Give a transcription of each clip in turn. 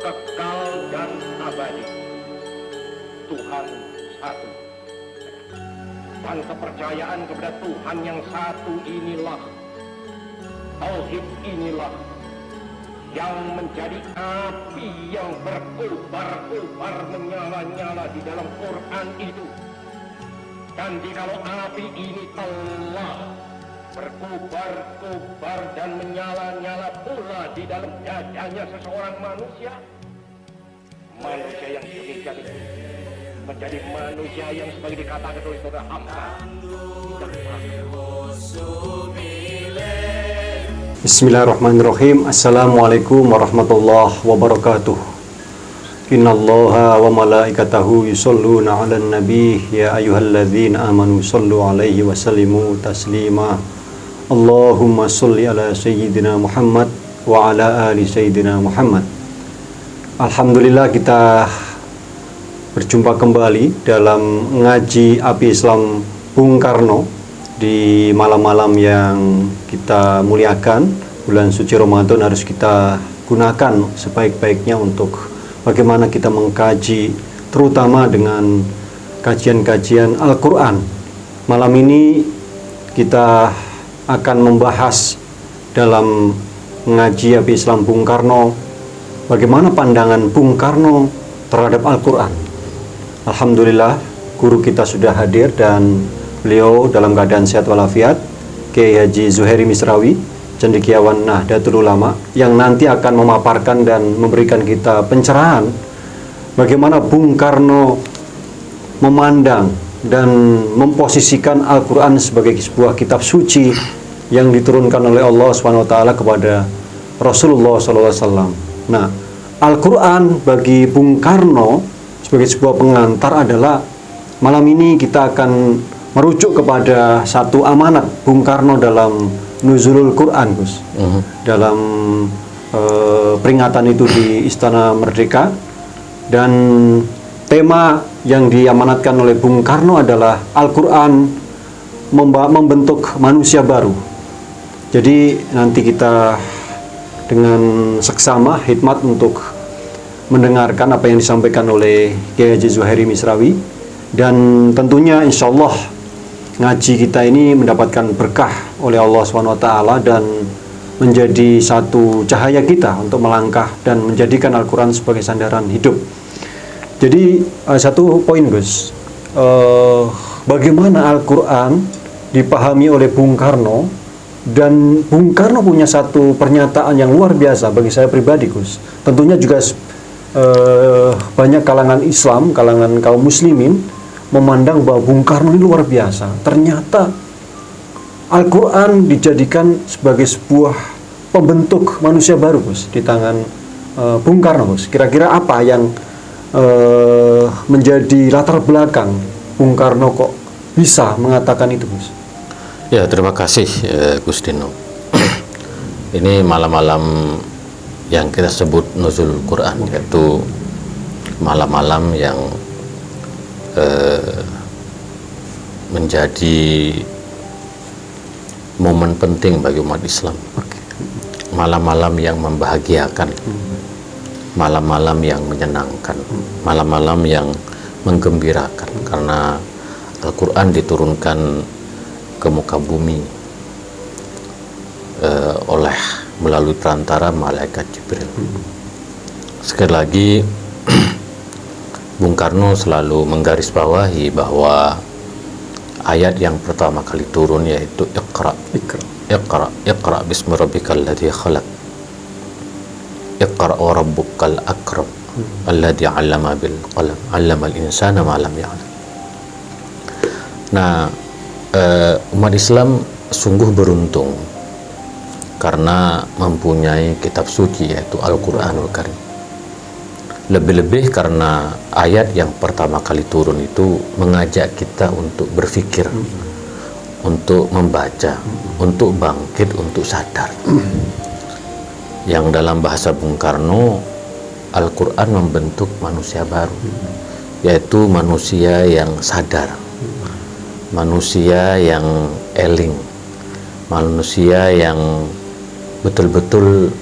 kekal dan abadi. Tuhan satu. Dan kepercayaan kepada Tuhan yang satu inilah, tauhid inilah yang menjadi api yang berkobar-kobar menyala-nyala di dalam Quran itu. Dan jikalau api ini telah berkobar-kobar dan menyala-nyala pula di dalam dadanya seseorang manusia, manusia yang demikian itu menjadi manusia yang sebagai dikatakan oleh saudara hamba tidak Bismillahirrahmanirrahim. Assalamualaikum warahmatullahi wabarakatuh. Innallaha wa malaikatahu yusholluna 'alan nabi ya ayyuhalladzina amanu shollu 'alaihi wa sallimu taslima. Allahumma sholli ala sayyidina Muhammad wa ala ali sayyidina Muhammad. Alhamdulillah, kita berjumpa kembali dalam ngaji Api Islam Bung Karno di malam-malam yang kita muliakan. Bulan suci Ramadan harus kita gunakan sebaik-baiknya untuk bagaimana kita mengkaji, terutama dengan kajian-kajian Al-Quran. Malam ini kita akan membahas dalam ngaji Api Islam Bung Karno bagaimana pandangan Bung Karno terhadap Al-Quran. Alhamdulillah, guru kita sudah hadir dan beliau dalam keadaan sehat walafiat, Kiai Haji Zuhairi Misrawi, Cendekiawan Nahdlatul Ulama, yang nanti akan memaparkan dan memberikan kita pencerahan bagaimana Bung Karno memandang dan memposisikan Al-Quran sebagai sebuah kitab suci yang diturunkan oleh Allah SWT kepada Rasulullah SAW. Nah, Al-Quran bagi Bung Karno sebagai sebuah pengantar adalah, malam ini kita akan merujuk kepada satu amanat Bung Karno dalam Nuzulul Quran, Gus. Dalam peringatan itu di Istana Merdeka, dan tema yang diamanatkan oleh Bung Karno adalah Al-Quran membentuk manusia baru. Jadi nanti kita dengan seksama hikmat untuk mendengarkan apa yang disampaikan oleh Kiai Haji Zuhairi Misrawi, dan tentunya insya Allah ngaji kita ini mendapatkan berkah oleh Allah SWT dan menjadi satu cahaya kita untuk melangkah dan menjadikan Al-Quran sebagai sandaran hidup. Jadi satu poin, Gus, bagaimana Al-Quran dipahami oleh Bung Karno, dan Bung Karno punya satu pernyataan yang luar biasa bagi saya pribadi, Gus. Tentunya juga banyak kalangan Islam, kalangan kaum muslimin memandang bahwa Bung Karno ini luar biasa. Ternyata Al-Quran dijadikan sebagai sebuah pembentuk manusia baru, Gus, di tangan Bung Karno, Gus. Kira-kira apa yang menjadi latar belakang Bung Karno kok bisa mengatakan itu, Gus? Ya, terima kasih Gus Dino. Ini malam-malam yang kita sebut Nuzul Quran, yaitu malam-malam yang menjadi momen penting bagi umat Islam. Malam-malam yang membahagiakan, malam-malam yang menyenangkan, malam-malam yang menggembirakan, karena Al-Quran diturunkan ke muka bumi oleh melalui perantara malaikat Jibril. Sekali lagi Bung Karno selalu menggarisbawahi bahwa ayat yang pertama kali turun yaitu Iqra. Iqra bismi rabbikal ladzi khalaq. Iqra wa rabbukal akram alladzi 'allama bil qalam 'allamal insana ma lam ya'lam. Nah, umat Islam sungguh beruntung karena mempunyai kitab suci yaitu Al-Quranul Karim. Lebih-lebih karena ayat yang pertama kali turun itu mengajak kita untuk berpikir, untuk membaca, untuk bangkit, untuk sadar. Yang dalam bahasa Bung Karno, Al-Quran membentuk manusia baru, yaitu manusia yang sadar, manusia yang eling, manusia yang betul-betul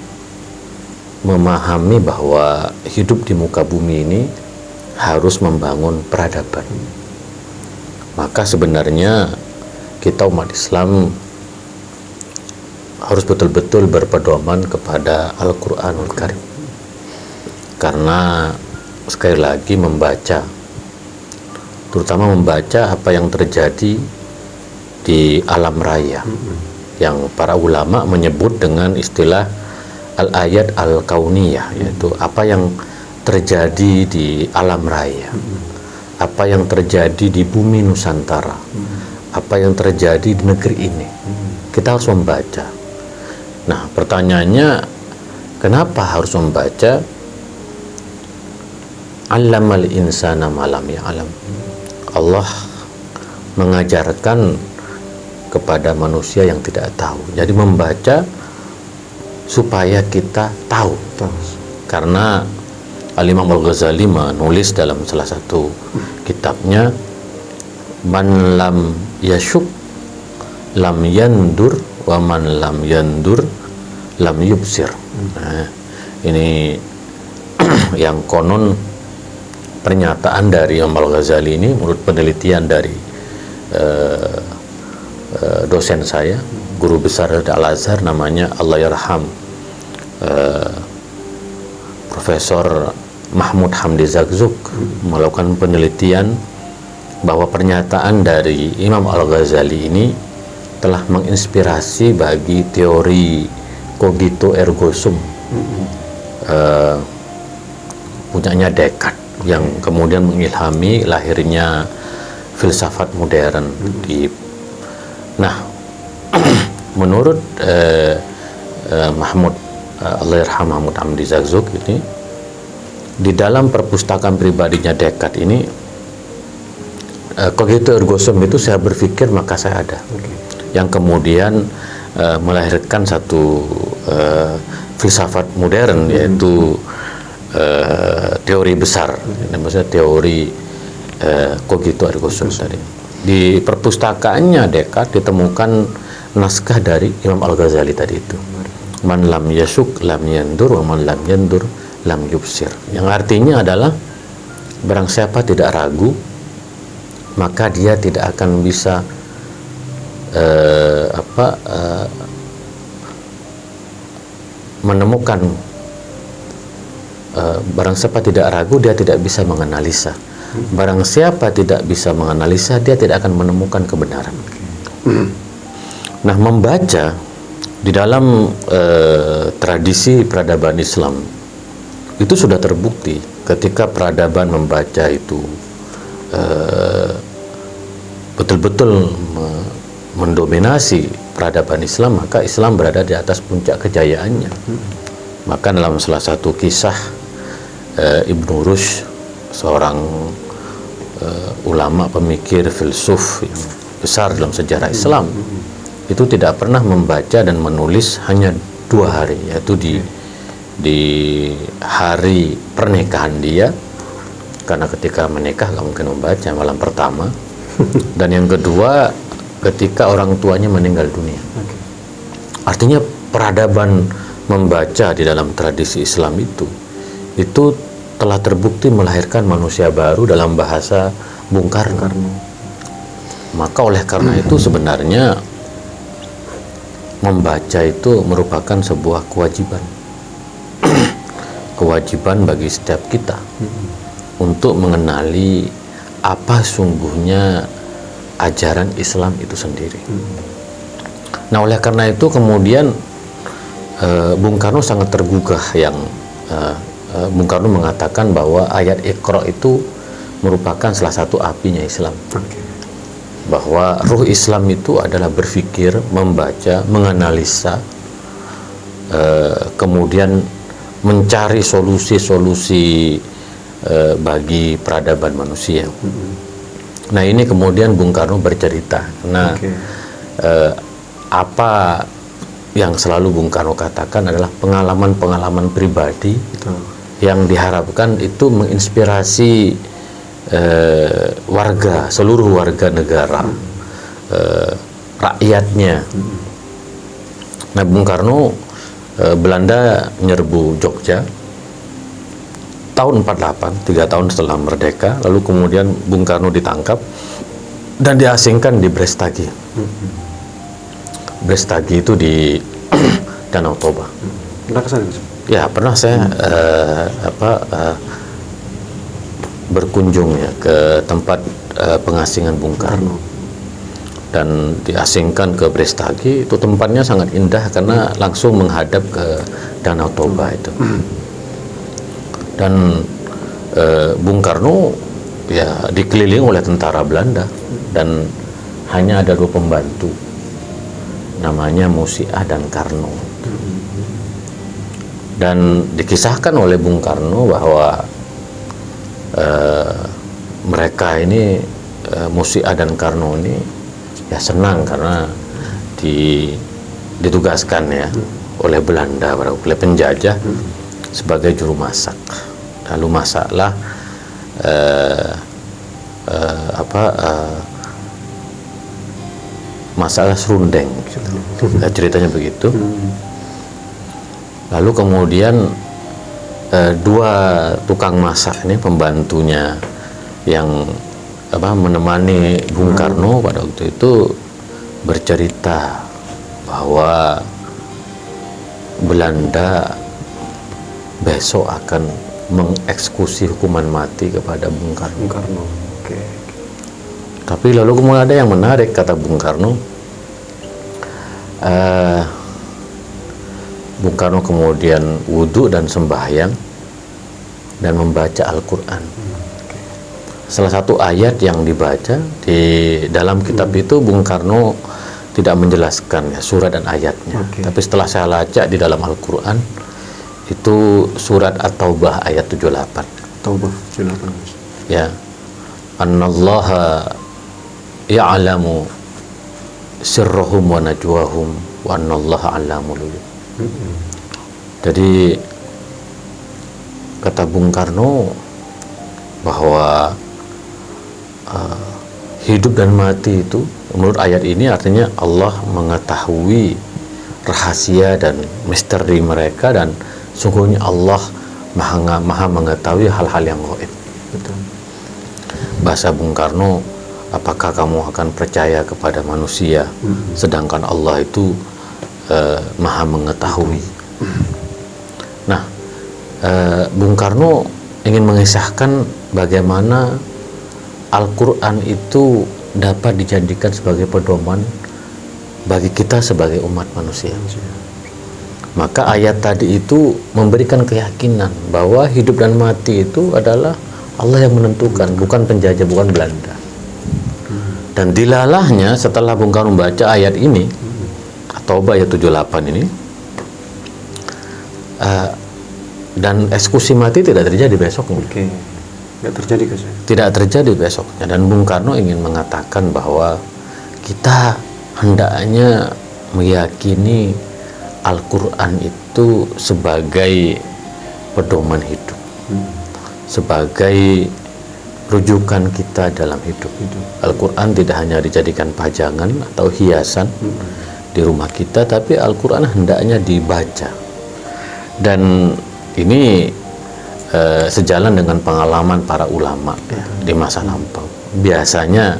memahami bahwa hidup di muka bumi ini harus membangun peradaban. Maka sebenarnya kita umat Islam harus betul-betul berpedoman kepada Al-Quranul Karim. Karena sekali lagi membaca, terutama membaca apa yang terjadi di alam raya, yang para ulama menyebut dengan istilah al-ayat al-kauniyah, yaitu apa yang terjadi di alam raya, apa yang terjadi di bumi Nusantara, apa yang terjadi di negeri ini. Kita harus membaca. Nah, pertanyaannya, kenapa harus membaca? Allamal insana ma lam ya'lam. Allah mengajarkan kepada manusia yang tidak tahu. Jadi membaca supaya kita tahu. Karena Al-Imam Al-Ghazali menulis dalam salah satu kitabnya, man lam yasyuk lam yandur wa man lam yandur lam yubsir. Nah, ini yang konon pernyataan dari Imam Al-Ghazali ini menurut penelitian dari dosen saya, guru besar Al-Azhar, namanya Allahyarham Profesor Mahmud Hamdi Zakzuk, melakukan penelitian bahwa pernyataan dari Imam Al-Ghazali ini telah menginspirasi bagi teori cogito ergo sum punyanya Descartes, yang kemudian mengilhami lahirnya filsafat modern. Nah, menurut Allahyarham Mahmud Hamdi Zakzuk ini, di dalam perpustakaan pribadinya Descartes ini, cogito ergo sum itu saya berpikir maka saya ada, yang kemudian melahirkan satu filsafat modern, yaitu teori besar, maksudnya teori cogito ergo sum tadi. Di perpustakaannya Descartes ditemukan naskah dari Imam Al-Ghazali tadi itu, man lam yasuk lam yandur wa man lam yandur lam yubsir, yang artinya adalah barang siapa tidak ragu maka dia tidak akan bisa menemukan, barang siapa tidak ragu dia tidak bisa menganalisa, barang siapa tidak bisa menganalisa dia tidak akan menemukan kebenaran. Nah, membaca di dalam tradisi peradaban Islam itu sudah terbukti. Ketika peradaban membaca itu betul-betul mendominasi peradaban Islam, maka Islam berada di atas puncak kejayaannya. Maka dalam salah satu kisah, Ibnu Rushd, seorang ulama, pemikir, filsuf yang besar dalam sejarah Islam, itu tidak pernah membaca dan menulis hanya 2 hari, yaitu di hari pernikahan dia, karena ketika menikah nggak mungkin membaca malam pertama, dan yang kedua ketika orang tuanya meninggal dunia. Artinya peradaban membaca di dalam tradisi Islam itu telah terbukti melahirkan manusia baru, dalam bahasa Bung Karno. Maka oleh karena itu sebenarnya membaca itu merupakan sebuah kewajiban. Kewajiban bagi setiap kita untuk mengenali apa sungguhnya ajaran Islam itu sendiri. Nah, oleh karena itu kemudian Bung Karno sangat tergugah, yang Bung Karno mengatakan bahwa ayat Iqra itu merupakan salah satu apinya Islam. Bahwa ruh Islam itu adalah berpikir, membaca, menganalisa, kemudian mencari solusi-solusi bagi peradaban manusia. Nah, ini kemudian Bung Karno bercerita. Nah, apa yang selalu Bung Karno katakan adalah pengalaman-pengalaman pribadi yang diharapkan itu menginspirasi warga, seluruh warga negara, rakyatnya. Nah, Bung Karno Belanda menyerbu Jogja tahun 48, 3 tahun setelah merdeka. Lalu kemudian Bung Karno ditangkap dan diasingkan di Brestagi. Brestagi itu di Danau Toba. Pernah ke sana? Ya, pernah saya berkunjung ya ke tempat pengasingan Bung Karno. Dan diasingkan ke Brestagi. Itu tempatnya sangat indah karena langsung menghadap ke Danau Toba itu. Dan Bung Karno ya dikelilingi oleh tentara Belanda dan hanya ada 2 pembantu, namanya Musiah dan Karno. Dan dikisahkan oleh Bung Karno bahwa mereka ini Musiah dan Karno ini ya senang karena ditugaskan ya oleh Belanda, oleh penjajah sebagai juru masak. Lalu masaklah masalah serundeng gitu. Nah, ceritanya begitu. Lalu kemudian 2 tukang masak ini, pembantunya yang menemani Bung Karno pada waktu itu, bercerita bahwa Belanda besok akan mengeksekusi hukuman mati kepada Bung Karno. Oke. Tapi lalu kemudian ada yang menarik, kata Bung Karno. Bung Karno kemudian wudhu dan sembahyang dan membaca Al-Quran. Salah satu ayat yang dibaca di dalam kitab itu Bung Karno tidak menjelaskan ya surat dan ayatnya. Tapi setelah saya lacak di dalam Al-Quran, itu surat At-Taubah ayat 78. Taubah 78. Ya. Annallaha ya'lamu sirrahum wa najwahum wa annallaha alamul ghuyub. Jadi kata Bung Karno bahwa hidup dan mati itu menurut ayat ini artinya Allah mengetahui rahasia dan misteri mereka, dan sungguhnya Allah maha mengetahui hal-hal yang gaib. Betul. Bahasa Bung Karno, apakah kamu akan percaya kepada manusia sedangkan Allah itu maha mengetahui? Nah, Bung Karno ingin mengisahkan bagaimana Al-Quran itu dapat dijadikan sebagai pedoman bagi kita sebagai umat manusia. Maka ayat tadi itu memberikan keyakinan bahwa hidup dan mati itu adalah Allah yang menentukan, bukan penjajah, bukan Belanda. Dan dilalahnya setelah Bung Karno membaca ayat ini, At-Taubah ayat 78 ini, dan eksekusi mati tidak terjadi besoknya. Tidak terjadi ke saya. Tidak terjadi besoknya. Dan Bung Karno ingin mengatakan bahwa kita hendaknya meyakini Al-Quran itu sebagai pedoman hidup, sebagai rujukan kita dalam hidup. Al-Quran tidak hanya dijadikan pajangan atau hiasan di rumah kita, tapi Al-Quran hendaknya dibaca. Dan ini sejalan dengan pengalaman para ulama di masa lampau. Biasanya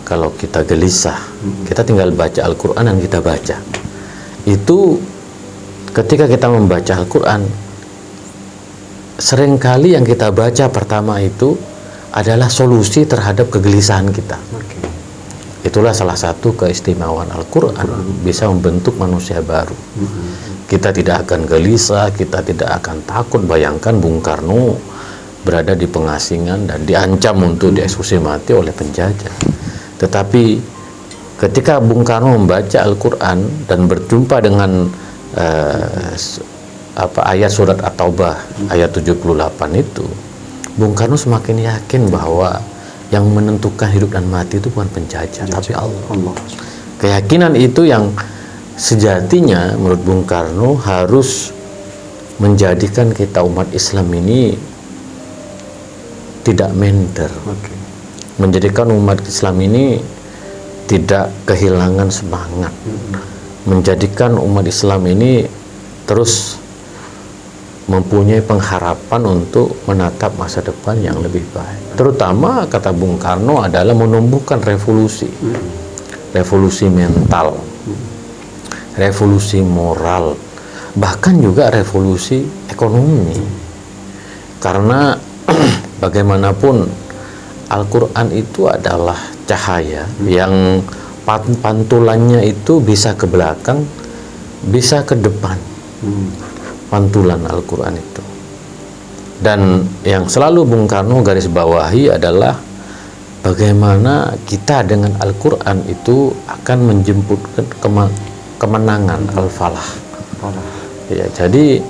kalau kita gelisah, kita tinggal baca Al-Quran dan kita baca. Itu ketika kita membaca Al-Quran, seringkali yang kita baca pertama itu adalah solusi terhadap kegelisahan kita. Itulah salah satu keistimewaan Al-Quran, bisa membentuk manusia baru. Kita tidak akan gelisah, kita tidak akan takut. Bayangkan Bung Karno berada di pengasingan dan diancam untuk dieksekusi mati oleh penjajah. Tetapi ketika Bung Karno membaca Al-Quran dan berjumpa dengan ayat surat At-Taubah ayat 78 itu, Bung Karno semakin yakin bahwa yang menentukan hidup dan mati itu bukan penjajah, tapi Allah. Keyakinan itu yang sejatinya menurut Bung Karno harus menjadikan kita umat Islam ini tidak minder, menjadikan umat Islam ini tidak kehilangan semangat, menjadikan umat Islam ini terus mempunyai pengharapan untuk menatap masa depan yang lebih baik. Terutama kata Bung Karno adalah menumbuhkan revolusi, revolusi mental, revolusi moral, bahkan juga revolusi ekonomi. Karena bagaimanapun Al-Quran itu adalah cahaya yang pantulannya itu bisa ke belakang, bisa ke depan. Pantulan Al-Quran itu. Dan yang selalu Bung Karno garis bawahi adalah bagaimana kita dengan Al-Quran itu akan menjemput kemenangan, al-falah. Ya, jadi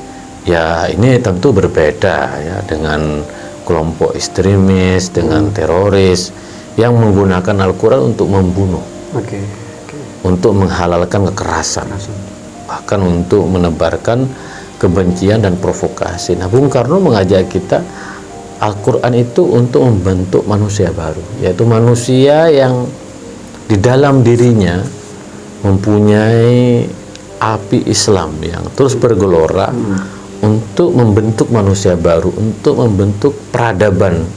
ya ini tentu berbeda ya dengan kelompok ekstremis, dengan teroris yang menggunakan Al-Quran untuk membunuh, untuk menghalalkan kekerasan, bahkan untuk menebarkan kebencian dan provokasi. Nah, Bung Karno mengajak kita Al-Quran itu untuk membentuk manusia baru, yaitu manusia yang di dalam dirinya mempunyai api Islam yang terus bergelora untuk membentuk manusia baru, untuk membentuk peradaban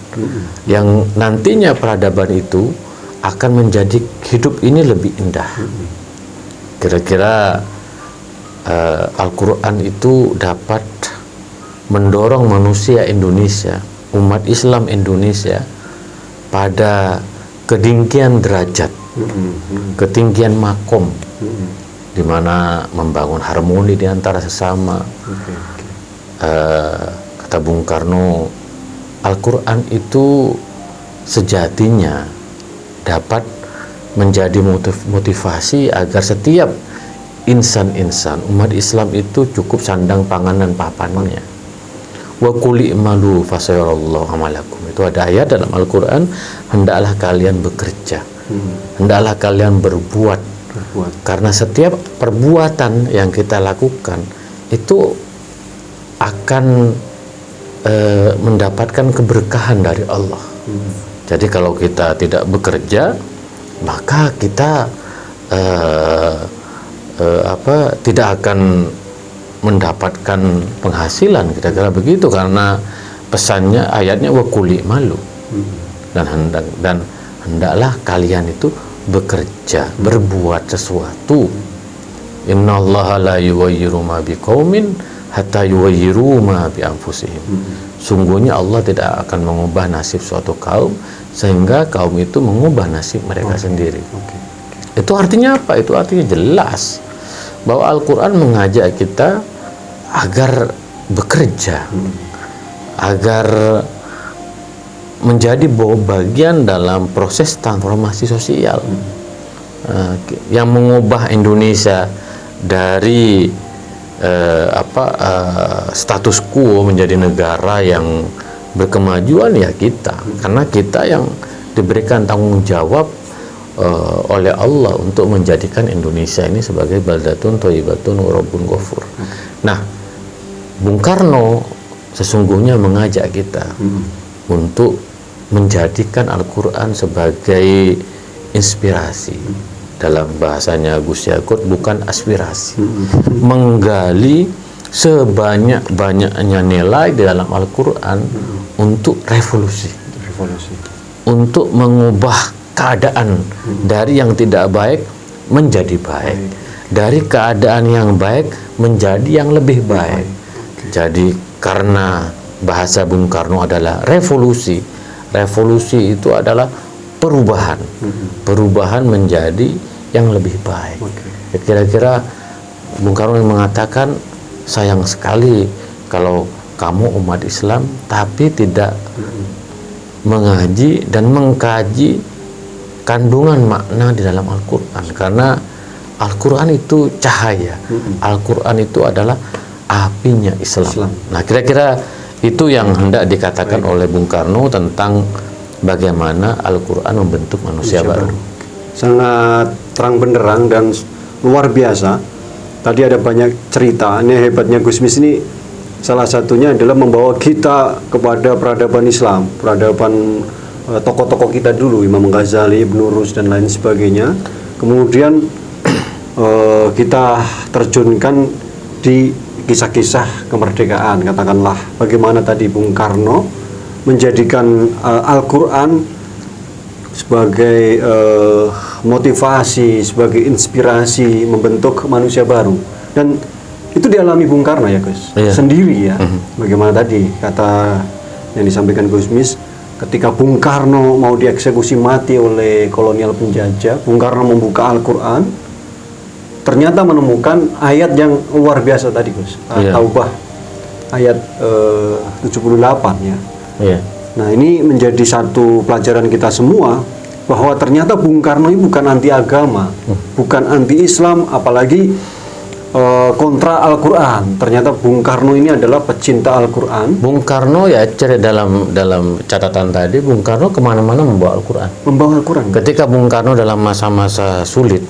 yang nantinya peradaban itu akan menjadi hidup ini lebih indah. Kira-kira Al-Quran itu dapat mendorong manusia Indonesia, umat Islam Indonesia pada ketinggian derajat, ketinggian makom, di mana membangun harmoni di antara sesama. Kata Bung Karno, Al-Quran itu sejatinya dapat menjadi motivasi agar setiap insan-insan umat Islam itu cukup sandang panganan papannya. Wa quli i'malu fasayarallahu amalakum. Itu ada ayat dalam Al-Quran, hendaklah kalian bekerja, hendaklah kalian berbuat. Karena setiap perbuatan yang kita lakukan itu akan mendapatkan keberkahan dari Allah. Jadi kalau kita tidak bekerja, maka kita tidak akan mendapatkan penghasilan, kira-kira begitu, karena pesannya ayatnya wa quli malu, dan hendaklah kalian itu bekerja, berbuat sesuatu. Innallaha la yughayyiru ma biqaumin hatta yughayyiru ma bi anfusihim. Sungguhnya Allah tidak akan mengubah nasib suatu kaum sehingga kaum itu mengubah nasib mereka sendiri. Itu artinya apa? Itu artinya jelas bahwa Al-Quran mengajak kita agar bekerja, agar menjadi bagian dalam proses transformasi sosial yang mengubah Indonesia dari status quo menjadi negara yang berkemajuan. Ya kita, karena kita yang diberikan tanggung jawab oleh Allah untuk menjadikan Indonesia ini sebagai baldatun thayyibatun wa rabbun ghafur. Nah, Bung Karno sesungguhnya mengajak kita untuk menjadikan Al-Quran sebagai inspirasi. Dalam bahasanya Gus Yakut, bukan aspirasi. Menggali sebanyak-banyaknya nilai di dalam Al-Quran untuk revolusi. Untuk mengubah keadaan dari yang tidak baik menjadi baik, dari keadaan yang baik menjadi yang lebih baik. Jadi karena bahasa Bung Karno adalah revolusi, revolusi itu adalah perubahan, perubahan menjadi yang lebih baik. Kira-kira Bung Karno mengatakan, sayang sekali kalau kamu umat Islam tapi tidak mengaji dan mengkaji kandungan makna di dalam Al-Quran. Karena Al-Quran itu cahaya, Al-Quran itu adalah apinya Islam. Nah, kira-kira itu yang hendak dikatakan oleh Bung Karno tentang bagaimana Al-Quran membentuk manusia baru. Sangat terang benderang dan luar biasa. Tadi ada banyak cerita. Ini hebatnya Gusmis ini, salah satunya adalah membawa kita kepada peradaban Islam, peradaban tokoh-tokoh kita dulu, Imam Ghazali, Ibnu Rus dan lain sebagainya. Kemudian kita terjunkan di kisah-kisah kemerdekaan, katakanlah bagaimana tadi Bung Karno menjadikan Al-Quran sebagai motivasi, sebagai inspirasi membentuk manusia baru. Dan itu dialami Bung Karno ya Gus, sendiri ya. Bagaimana tadi kata yang disampaikan Gus Mis, ketika Bung Karno mau dieksekusi mati oleh kolonial penjajah, Bung Karno membuka Al-Quran, ternyata menemukan ayat yang luar biasa tadi Gus, Taubah ayat 78 ya. Nah ini menjadi satu pelajaran kita semua, bahwa ternyata Bung Karno ini bukan anti agama, bukan anti Islam, apalagi kontra Al-Quran. Ternyata Bung Karno ini adalah pecinta Al-Quran. Bung Karno ya, dalam catatan tadi, Bung Karno kemana-mana membawa Al-Quran. Membawa Al-Quran. Ketika Bung Karno dalam masa-masa sulit,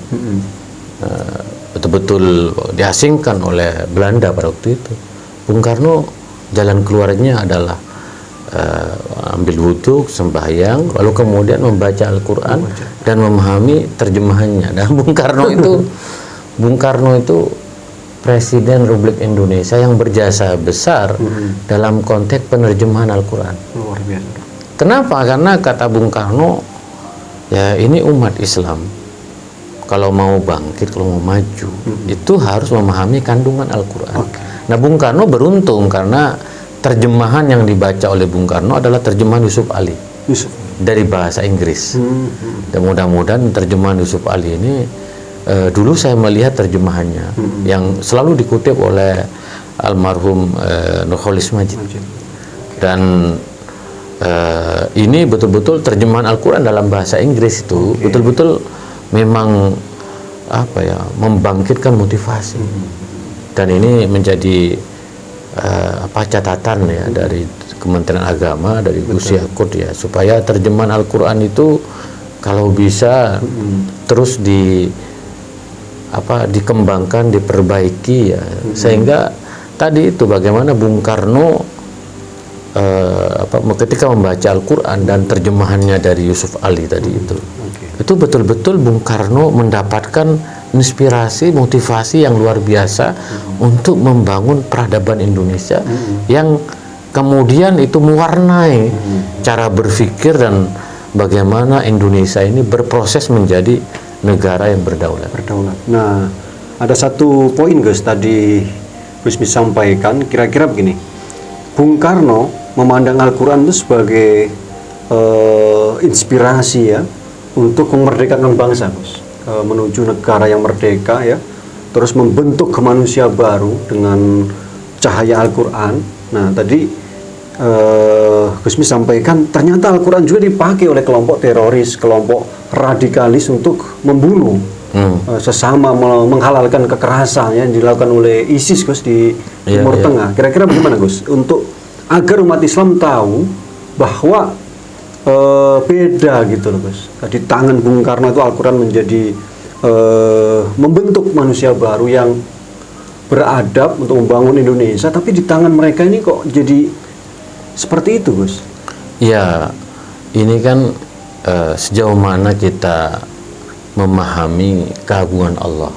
betul-betul diasingkan oleh Belanda pada waktu itu, Bung Karno jalan keluarnya adalah ambil wudhu, sembahyang, lalu kemudian membaca Al-Quran dan memahami terjemahannya. Dan Bung Karno itu Presiden Republik Indonesia yang berjasa besar dalam konteks penerjemahan Al-Quran. Luar biasa. Kenapa? Karena kata Bung Karno, ya ini umat Islam kalau mau bangkit, kalau mau maju, itu harus memahami kandungan Al-Quran. Nah, Bung Karno beruntung karena terjemahan yang dibaca oleh Bung Karno adalah terjemahan Yusuf Ali dari bahasa Inggris. Dan mudah-mudahan terjemahan Yusuf Ali ini, dulu saya melihat terjemahannya yang selalu dikutip oleh almarhum Nurholis Majid. Dan ini betul-betul terjemahan Al-Quran dalam bahasa Inggris itu betul-betul memang membangkitkan motivasi. Dan ini menjadi catatan ya dari Kementerian Agama, dari Gus Yakut ya, supaya terjemahan Al-Quran itu kalau bisa terus dikembangkan, diperbaiki ya, sehingga tadi itu bagaimana Bung Karno ketika membaca Al-Quran dan terjemahannya dari Yusuf Ali tadi itu betul-betul Bung Karno mendapatkan inspirasi, motivasi yang luar biasa untuk membangun peradaban Indonesia yang kemudian itu mewarnai cara berpikir dan bagaimana Indonesia ini berproses menjadi negara yang berdaulat. Nah, ada satu poin Gus tadi Gus Mis sampaikan, kira-kira begini, Bung Karno memandang Al-Quran itu sebagai inspirasi ya untuk memerdekakan bangsa Gus, menuju negara yang merdeka ya, terus membentuk manusia baru dengan cahaya Al-Quran. Nah tadi Gus Mis sampaikan ternyata Al-Quran juga dipakai oleh kelompok teroris, kelompok radikalis untuk membunuh sesama, menghalalkan kekerasan yang dilakukan oleh ISIS Gus di Timur Tengah. Kira-kira bagaimana Gus untuk agar umat Islam tahu bahwa beda gitu loh Gus. Di tangan Bung Karno itu Al-Quran menjadi membentuk manusia baru yang beradab untuk membangun Indonesia, tapi di tangan mereka ini kok jadi seperti itu Gus? Ya, ini kan sejauh mana kita memahami keagungan Allah.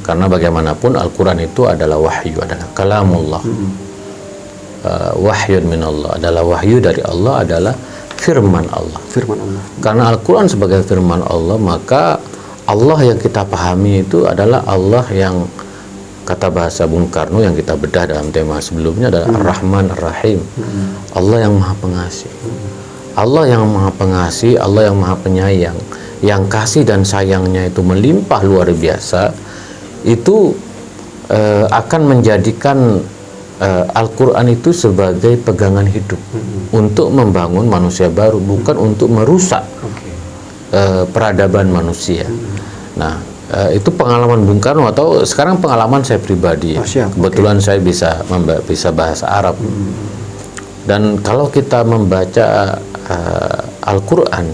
Karena bagaimanapun Al-Quran itu adalah wahyu, adalah kalamullah. Wahyun min Allah, adalah wahyu dari Allah, adalah firman Allah. Karena Al-Quran sebagai firman Allah, maka Allah yang kita pahami itu adalah Allah yang, kata bahasa Bung Karno yang kita bedah dalam tema sebelumnya, adalah Ar-Rahman Ar-Rahim. Allah yang maha pengasih. Allah yang maha pengasih, Allah yang maha penyayang, yang kasih dan sayangnya itu melimpah luar biasa, itu akan menjadikan Al-Quran itu sebagai pegangan hidup untuk membangun manusia baru, bukan untuk merusak peradaban manusia. Nah, itu pengalaman Bung Karno, atau sekarang pengalaman saya pribadi. Kebetulan saya bisa bahasa Arab. Dan kalau kita membaca Al-Quran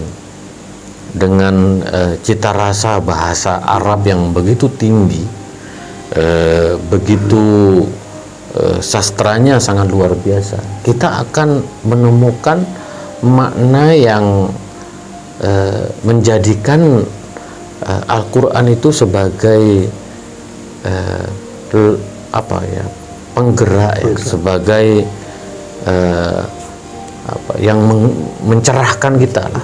dengan cita rasa bahasa Arab yang begitu tinggi, begitu sastranya sangat luar biasa, kita akan menemukan makna yang menjadikan Al-Quran itu sebagai penggerak ya, sebagai yang mencerahkan kita lah.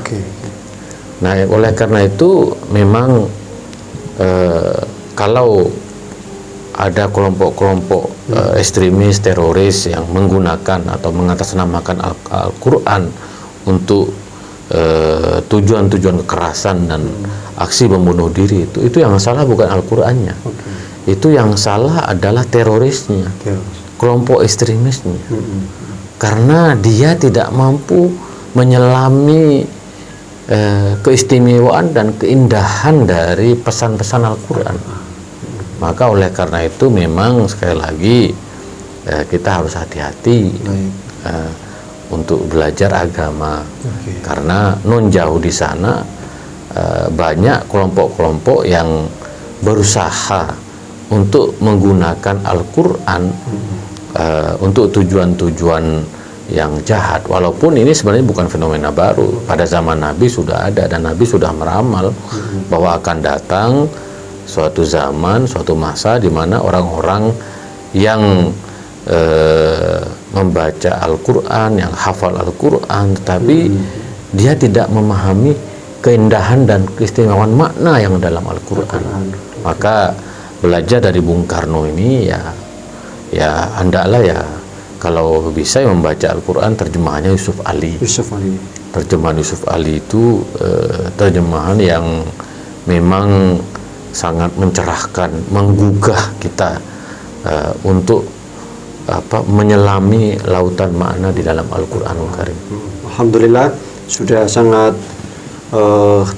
Nah, oleh karena itu memang kalau ada kelompok-kelompok ekstremis, teroris yang menggunakan atau mengatasnamakan Al-Quran untuk tujuan-tujuan kekerasan dan aksi membunuh diri, itu yang salah bukan Al-Qurannya. Itu yang salah adalah terorisnya, kelompok ekstremisnya. Karena dia tidak mampu menyelami keistimewaan dan keindahan dari pesan-pesan Al-Quran. Maka oleh karena itu memang sekali lagi kita harus hati-hati untuk belajar agama. Karena non jauh di sana banyak kelompok-kelompok yang berusaha untuk menggunakan Al-Quran untuk tujuan-tujuan yang jahat. Walaupun ini sebenarnya bukan fenomena baru. Pada zaman Nabi sudah ada, dan Nabi sudah meramal bahwa akan datang suatu zaman, suatu masa di mana orang-orang yang membaca Al-Quran, yang hafal Al-Quran, tetapi dia tidak memahami keindahan dan keistimewaan makna yang dalam Al-Quran. Maka belajar dari Bung Karno ini ya hendaklah ya, kalau bisa ya membaca Al-Quran terjemahannya Yusuf Ali. Terjemahan Yusuf Ali itu terjemahan yang memang sangat mencerahkan, menggugah kita untuk menyelami lautan makna di dalam Al-Quranul Karim. Alhamdulillah sudah sangat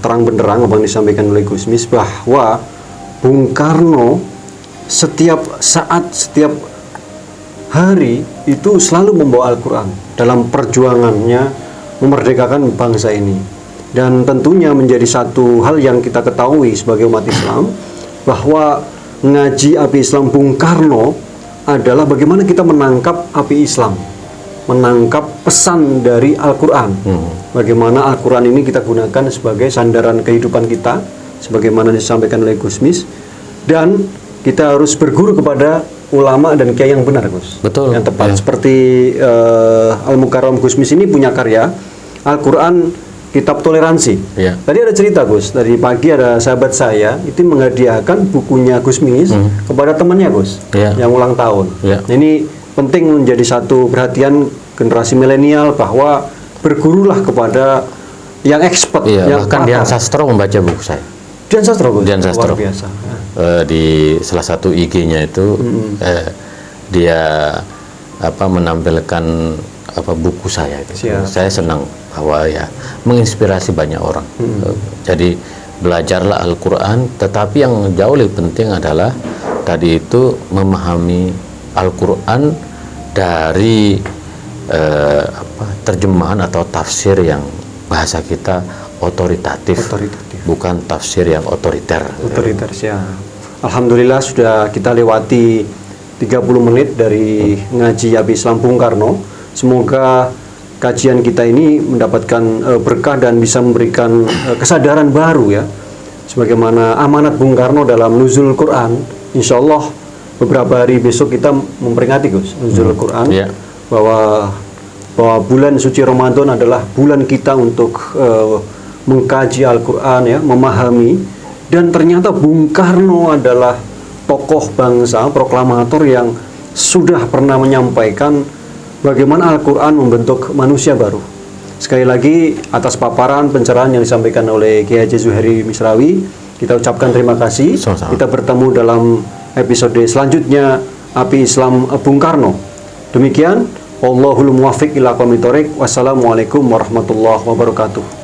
terang benderang apa yang disampaikan oleh Gusmis, bahwa Bung Karno setiap saat, setiap hari itu selalu membawa Al-Quran dalam perjuangannya memerdekakan bangsa ini. Dan tentunya menjadi satu hal yang kita ketahui sebagai umat Islam, bahwa ngaji api Islam Bung Karno adalah bagaimana kita menangkap api Islam, menangkap pesan dari Al-Quran. Bagaimana Al-Quran ini kita gunakan sebagai sandaran kehidupan kita, sebagaimana disampaikan oleh Gusmis. Dan kita harus berguru kepada ulama dan kiai yang benar, Gus. Betul. Yang tepat. Seperti Al-Mukarram Gusmis ini punya karya Al-Quran Kitab Toleransi. Tadi ada cerita, Gus, dari pagi ada sahabat saya itu menghadiahkan bukunya Gusmis kepada temannya, Gus, yang ulang tahun. Nah, ini penting menjadi satu perhatian generasi milenial, bahwa bergurulah kepada yang expert, yang bahkan Dian Sastro membaca buku saya. Dian Sastro, Gus? Dian Sastro. Luar biasa. Di salah satu IG-nya itu dia menampilkan buku saya gitu. Saya senang bahwa ya menginspirasi banyak orang. Jadi belajarlah Al-Quran, tetapi yang jauh lebih penting adalah tadi itu memahami Al-Quran dari terjemahan atau tafsir yang bahasa kita otoritatif. Bukan tafsir yang otoriter. Alhamdulillah sudah kita lewati 30 menit dari ngaji Api Islam Bung Karno. Semoga kajian kita ini mendapatkan berkah dan bisa memberikan kesadaran baru ya, sebagaimana amanat Bung Karno dalam nuzul Quran. Insya Allah beberapa hari besok kita memperingati, Gus, nuzul Quran, bahwa bulan suci Ramadan adalah bulan kita untuk mengkaji Al-Quran ya, memahami. Dan ternyata Bung Karno adalah tokoh bangsa, proklamator yang sudah pernah menyampaikan bagaimana Al-Quran membentuk manusia baru. Sekali lagi atas paparan pencerahan yang disampaikan oleh Kiai Haji Zuhairi Misrawi, kita ucapkan terima kasih. Sama-sama. Kita bertemu dalam episode selanjutnya Api Islam Bung Karno. Demikian, Wallahul muwaffiq ila aqwamit thoriq. Wassalamualaikum warahmatullahi wabarakatuh.